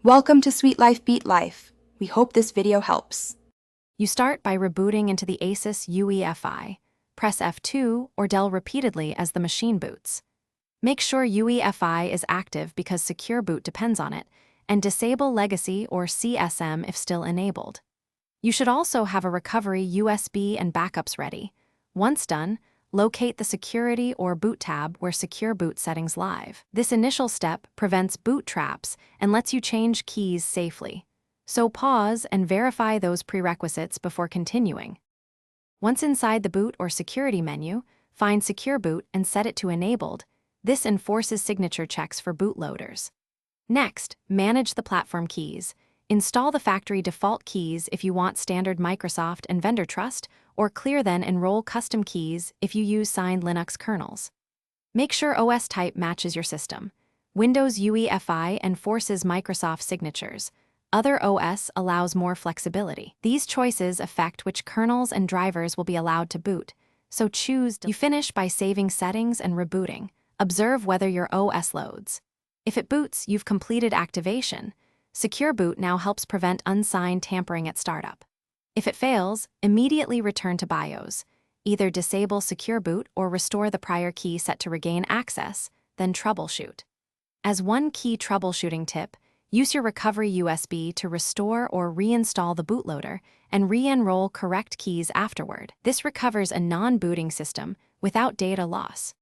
Welcome to Sweet Life Beat Life. We hope this video helps. You start by rebooting into the Asus UEFI. Press F2 or del repeatedly as the machine boots. Make sure UEFI is active because Secure Boot depends on it, and disable Legacy or CSM if still enabled. You should also have a recovery USB and backups ready. Once done, locate the Security or Boot tab where Secure Boot settings live. This initial step prevents boot traps and lets you change keys safely. So pause and verify those prerequisites before continuing. Once inside the Boot or Security menu, find Secure Boot and set it to Enabled. This enforces signature checks for bootloaders. Next, manage the platform keys. Install the factory default keys if you want standard Microsoft and vendor trust, or clear then enroll custom keys if you use signed Linux kernels. Make sure OS type matches your system. Windows UEFI enforces Microsoft signatures. Other OS allows more flexibility. These choices affect which kernels and drivers will be allowed to boot, so choose. You finish by saving settings and rebooting. Observe whether your OS loads. If it boots, you've completed activation. Secure Boot now helps prevent unsigned tampering at startup. If it fails, immediately return to BIOS. Either disable Secure Boot or restore the prior key set to regain access, then troubleshoot. As one key troubleshooting tip, use your recovery USB to restore or reinstall the bootloader and re-enroll correct keys afterward. This recovers a non-booting system without data loss.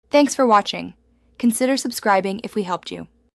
Thanks for watching. Consider subscribing if we helped you.